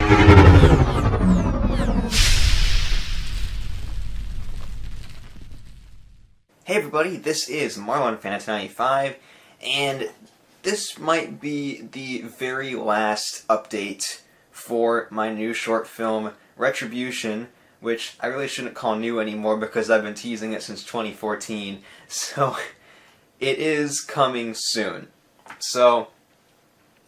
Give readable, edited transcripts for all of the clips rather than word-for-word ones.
Hey everybody, this is MarlonFans95, and this might be the very last update for my new short film, Retribution, which I really shouldn't call new anymore because I've been teasing it since 2014, so it is coming soon. So,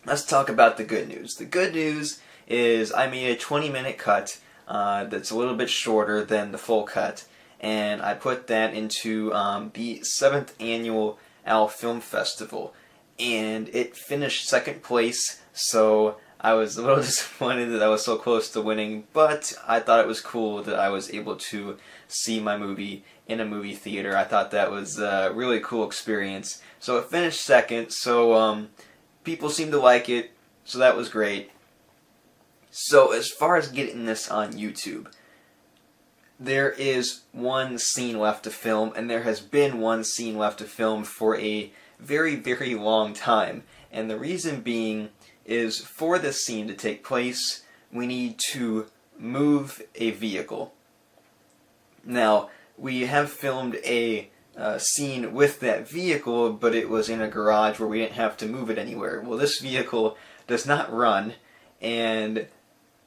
let's talk about the good news. The good news is I made a 20-minute cut that's a little bit shorter than the full cut, and I put that into the 7th annual OWL Film Festival, and it finished second place, so I was a little disappointed that I was so close to winning, but I thought it was cool that I was able to see my movie in a movie theater. I thought that was a really cool experience. So it finished second, so people seemed to like it, so that was great. So as far as getting this on YouTube, there is one scene left to film, and there has been one scene left to film for a very, very long time. And the reason being is for this scene to take place, we need to move a vehicle. Now, we have filmed a scene with that vehicle, but it was in a garage where we didn't have to move it anywhere. Well, this vehicle does not run, and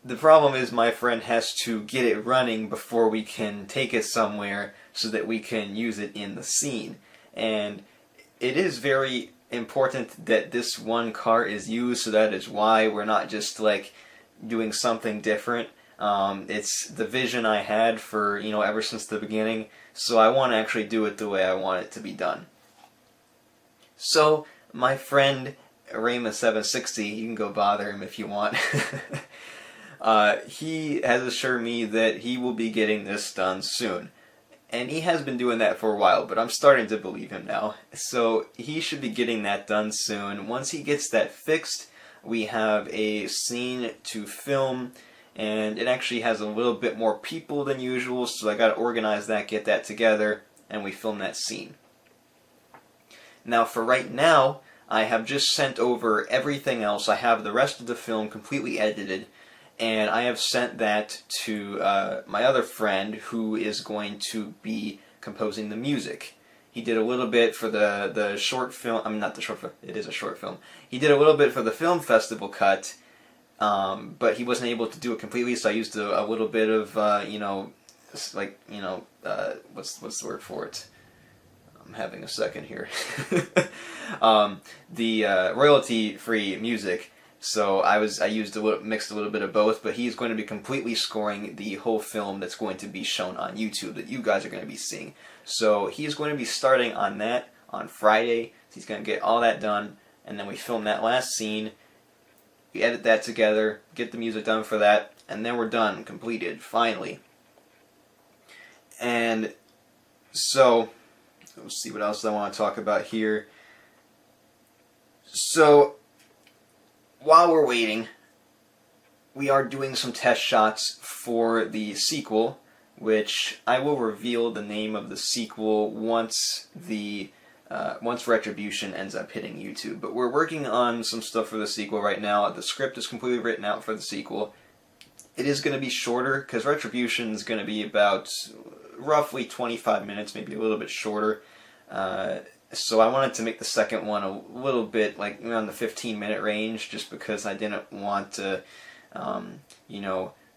the problem is my friend has to get it running before we can take it somewhere so that we can use it in the scene. And it is very important that this one car is used, so that is why we're not just like doing something different. It's the vision I had for, ever since the beginning, so I want to actually do it the way I want it to be done. So, my friend Rayma760, you can go bother him if you want, he has assured me that he will be getting this done soon. And he has been doing that for a while, but I'm starting to believe him now. So he should be getting that done soon. Once he gets that fixed, we have a scene to film, and it actually has a little bit more people than usual, so I gotta organize that, get that together, and we film that scene. Now for right now, I have just sent over everything else. I have the rest of the film completely edited, and I have sent that to my other friend who is going to be composing the music. He did a little bit for the short film, not the short film, it is a short film. He did a little bit for the film festival cut, but he wasn't able to do it completely, so I used a little bit of, what's the word for it? I'm having a second here. The royalty-free music. So I mixed a little bit of both, but he's going to be completely scoring the whole film that's going to be shown on YouTube that you guys are going to be seeing. So he's going to be starting on that on Friday. So he's going to get all that done, and then we film that last scene. We edit that together, get the music done for that, and then we're done, completed, finally. And so, let's see what else I want to talk about here. So, while we're waiting, we are doing some test shots for the sequel, which I will reveal the name of the sequel once Retribution ends up hitting YouTube. But we're working on some stuff for the sequel right now. The script is completely written out for the sequel. It is going to be shorter, because Retribution is going to be about roughly 25 minutes, maybe a little bit shorter. So I wanted to make the second one a little bit like around the 15-minute range, just because I didn't want to,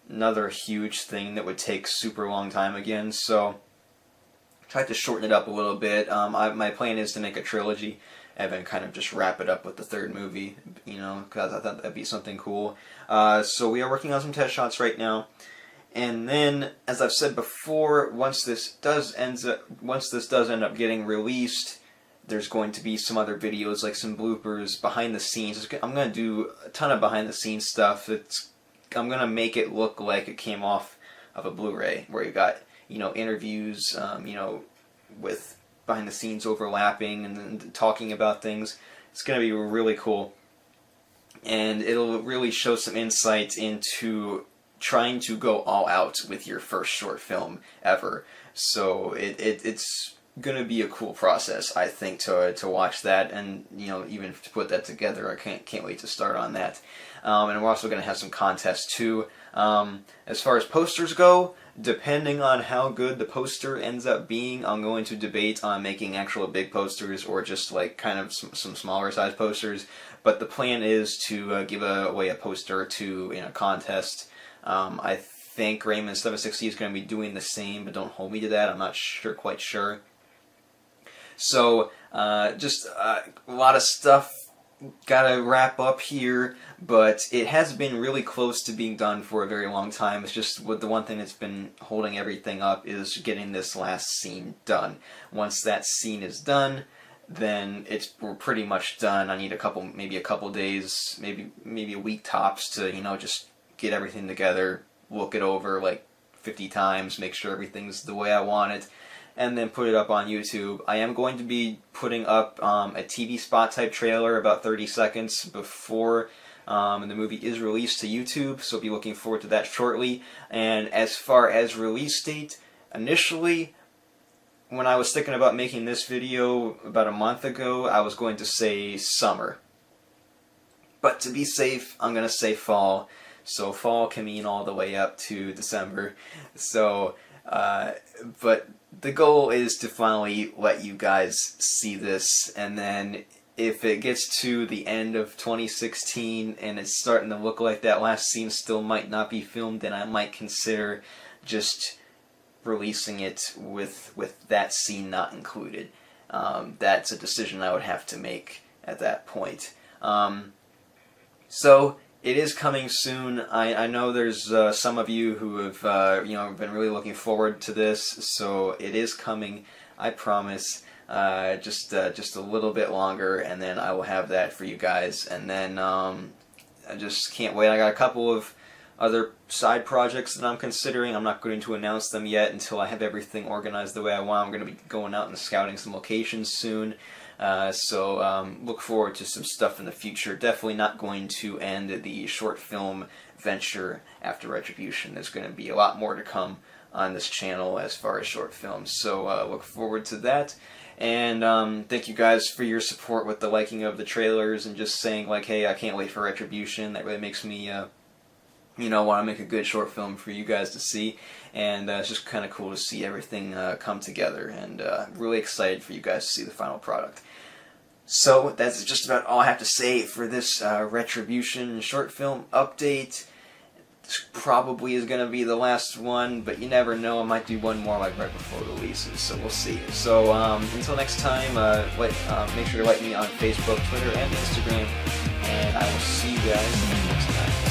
another huge thing that would take super long time again. So I tried to shorten it up a little bit. My plan is to make a trilogy and then kind of just wrap it up with the third movie, because I thought that'd be something cool. So we are working on some test shots right now. And then, as I've said before, once this does end up getting released, there's going to be some other videos, like some bloopers, behind the scenes. I'm going to do a ton of behind the scenes stuff. I'm going to make it look like it came off of a Blu-ray, where you got, interviews, with behind the scenes overlapping and then talking about things. It's going to be really cool. And it'll really show some insight into trying to go all out with your first short film ever. So it's gonna be a cool process, I think, to watch that, and even to put that together. I can't wait to start on that. And we're also gonna have some contests too. As far as posters go, depending on how good the poster ends up being, I'm going to debate on making actual big posters or just like kind of some smaller size posters. But the plan is to give away a poster or two in a contest. I think Raymond760 is going to be doing the same, but don't hold me to that. I'm not quite sure. So just a lot of stuff gotta wrap up here, but it has been really close to being done for a very long time. It's just the one thing that's been holding everything up is getting this last scene done. Once that scene is done, then we're pretty much done. I need maybe a couple days, maybe a week tops to just get everything together, look it over like 50 times, make sure everything's the way I want it, and then put it up on YouTube. I am going to be putting up a TV spot type trailer about 30 seconds before the movie is released to YouTube, so be looking forward to that shortly. And as far as release date, initially, when I was thinking about making this video about a month ago, I was going to say summer. But to be safe, I'm going to say fall. So fall can mean all the way up to December. So, but the goal is to finally let you guys see this, and then if it gets to the end of 2016 and it's starting to look like that last scene still might not be filmed, then I might consider just releasing it with that scene not included. That's a decision I would have to make at that point. So it is coming soon. I know there's some of you who have been really looking forward to this, so it is coming. I promise. Just a little bit longer, and then I will have that for you guys. And then I just can't wait. I got a couple of other side projects that I'm considering. I'm not going to announce them yet until I have everything organized the way I want. I'm going to be going out and scouting some locations soon. So look forward to some stuff in the future. Definitely not going to end the short film venture after Retribution. There's going to be a lot more to come on this channel as far as short films. So look forward to that. And thank you guys for your support with the liking of the trailers and just saying like, hey, I can't wait for Retribution. That really makes me want to make a good short film for you guys to see, and it's just kind of cool to see everything come together, and really excited for you guys to see the final product. So that's just about all I have to say for this Retribution short film update. This probably is going to be the last one, but you never know, I might do one more like right before the releases, so we'll see. So until next time, make sure to like me on Facebook, Twitter, and Instagram, and I will see you guys next time.